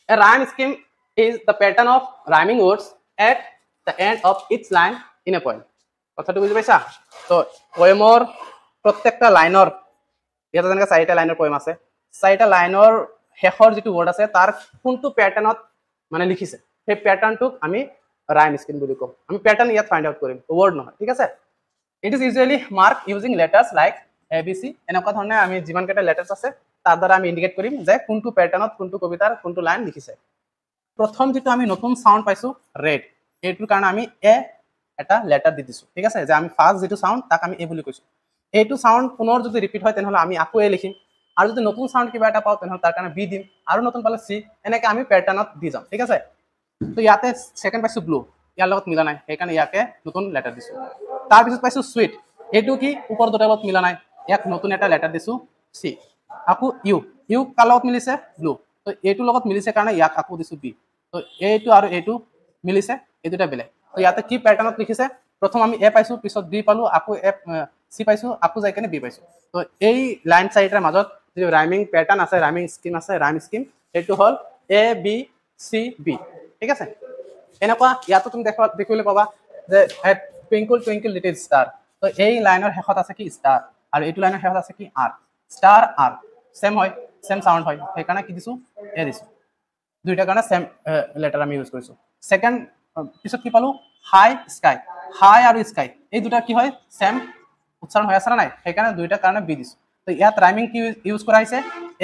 A rhyme scheme is the pattern of rhyming words at the end of each line in a poem. কথাটো বুজি পাইছা? তো পোয়েমৰ প্ৰত্যেকটা লাইনৰ ইয়াতে যেনেকৈ 4টা লাইনৰ পোয়েম আছে 4টা লাইনৰ শেষৰ যিটো ৱৰ্ড আছে তাৰ কোনটো প্যাটাৰ্নত মানে লিখিছে সেই প্যাটাৰ্নটোক আমি ৰাইম স্কিম বুলি কওঁ আমি প্যাটাৰ্ন ইয়াত ফাইন্ড আউট কৰিম ৱৰ্ড নহয় ঠিক আছে it is usually mark using letters like A B C এনেকুৱা ধৰণে আমি যিমান কেইটা লেটাৰ্স আছে তাৰ দ্বাৰা আমি ইন্ডিকেট কৰিম যে কোনটো প্যাটাৰ্নত কোনটো কবিতাৰ কোনটো লাইন লিখিছে প্ৰথম যেটো আমি নতুন সাউন্ড পাইছো ৰেড এইটোৰ কাৰণে আমি এ এটা লেটাৰ দি দিছো ঠিক আছে যে আমি ফাৰ্স্ট যেটো সাউন্ড তাক আমি এ বুলি কৈছো এইটো সাউন্ড পুনৰ যদি ৰিপিট হয় তেনহলে আমি আকৌ এ লিখিম আৰু যদি নতুন সাউন্ড কিবা এটা পাও তেনহলে তাৰ কাৰণে বি দিম আৰু নতুন পালে সি এনেকৈ আমি প্যাটাৰ্নত দি যাম ঠিক আছে তো ইয়াতে সেকেন্ড পাইছো ব্লু ইয়াৰ লগত মিলা নাই সেই কাৰণে ইয়াকে নতুন লেটাৰ দিছো তাৰ পিছত পাইছো সুইট এইটো কি ওপৰ দুটাৰ লগত মিলা নাই ইয়াক নতুন এটা লেটাৰ দিছো সি আকৌ ইউ ইউ কাৰ লগত মিলিছে ব্লু তো এইটো লগত মিলিছে কাৰণে ইয়াক আকৌ দিছো বি তো এইটো আৰু এইটো মিলিছে এই দুটা বেলেগ তো ইয়াতে কি প্যাটাৰ্নত লিখিছে প্ৰথম আমি এ পাইছো পিছত বি পালো আকৌ এ সি পাইছো আকৌ যাই কেনে বি পাইছো তো এই লাইন চাৰিটাৰ মাজত যে ৰাইমিং প্যাটাৰ্ন আছে ৰাইমিং স্কিম আছে ৰাইম স্কিম এইটো হল এ বি সি বি ঠিক আছে এনেকুৱা ইয়াতো তুমি দেখিবলৈ পাবা যে টুইঙ্কল টুইঙ্কল লিটল ষ্টাৰ তো এই লাইনৰ শেষত আছে কি ষ্টাৰ আৰু এইটো লাইনৰ শেষত আছে কি আৰ ষ্টাৰ আৰ সেম হয় সেম সাউন্ড হয় সেইকাৰণে কি দিছো এ দিছো দুইটা কাৰণে সেম লেটাৰ আমি ইউজ কৰিছো সেকেন্ড পিছত কি পালো হাই স্কাই হাই আৰু স্কাই এই দুটা কি হয় সেম উচ্চাৰণ হৈ আছে না নাই সেইকাৰণে দুইটা কাৰণে বি দিছো তো ইয়াত ৰাইমিং কি ইউজ কৰা হৈছে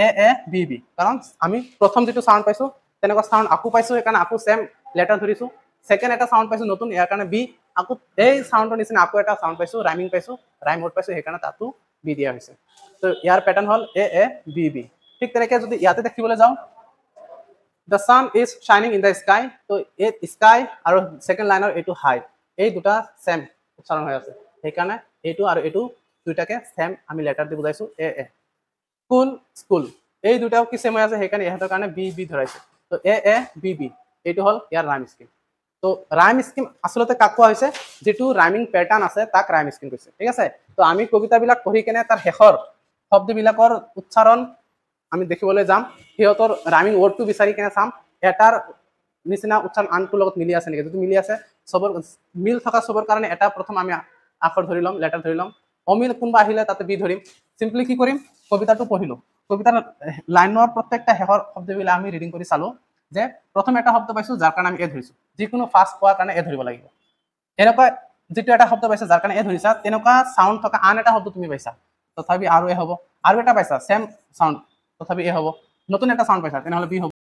এ এ বি বি কাৰণ আমি প্ৰথম যেটো সাউন্ড পাইছো তেনেকুৱা সাউন্ড আকৌ পাইছো সেইকাৰণে আকৌ সেম লেটাৰ ধৰিছো সেকেন্ড এটা সাউন্ড পাইছো নতুন ইয়াৰ কাৰণে বি আকৌ এই সাউন্ডৰ নিচিনা আকৌ এটা সাউন্ড পাইছো ৰাইমিং পাইছো ৰাইম ৱৰ্ড পাইছো সেইকাৰণে তাতো বি দিয়া হৈছে তো ইয়াৰ pattern hall A A B B ঠিক তেনেকৈ যদি ইয়াতে দেখিবলৈ যাওঁ the sun is shining in the sky তো এই স্কাই আৰু সেকেন্ড লাইনৰ এইটো হাই এই দুটা সেম উচ্চাৰণ হৈ আছে সেইকাৰণে এইটো আৰু এইটো দুইটাকে সেম আমি লেটাৰ দি বুজাইছো এ এ স্কুল স্কুল এই দুটাও কি সেম হৈ আছে সেইকাৰণে ইহঁতৰ কাৰণে বি বি ধৰাইছে তো এ এ বি বি এইটো হল ইয়াৰ ৰাইম স্কিম তো ৰাইম স্কিম আসলতে কাক কোৱা হৈছে যেটো ৰাইমিং প্যাটাৰ্ন আছে তাক ৰাইম স্কিম কৈছে ঠিক আছে তো আমি কবিতাবিলাক পঢ়ি কেনে তাৰ শেষৰ শব্দবিলাকৰ উচ্চাৰণ আমি দেখিবলৈ যাম সিহঁতৰ ৰাইমিং ৱৰ্ডটো বিচাৰি কেনে চাম এটাৰ নিচিনা উচ্চাৰণ আনটোৰ লগত মিলি আছে নেকি যদি মিলি আছে সবৰ মিল থকা সবৰ কাৰণে এটা প্ৰথম আমি আখৰ ধৰি লম লেটাৰ ধৰি লম অমিল কোনবা আহিলে তাতে বি ধৰিম সিম্পলি কি কৰিম কবিতাটো পঢ়িলো কবিতাৰ লাইনৰ প্ৰত্যেকটা শেষৰ শব্দবিলাক আমি ৰিডিং কৰি চালো যে প্ৰথম এটা শব্দ পাইছো যাৰ কাৰণে আমি এ ধৰিছো যিকোনো ফাৰ্স্ট পোৱাৰ কাৰণে এ ধৰিব লাগিব এনেকুৱা যেটো এটা শব্দ পাইছা যাৰ কাৰণে এ ধৰিছা তেনেকুৱা সাউন্ড থকা আন এটা শব্দ তুমি পাইছা তথাপি আৰু এ হ'ব আৰু এটা পাইছা সেম সাউন্ড তথাপি এ হ'ব নতুন এটা সাউন্ড পাইছা তেনেহলে বি হ'ব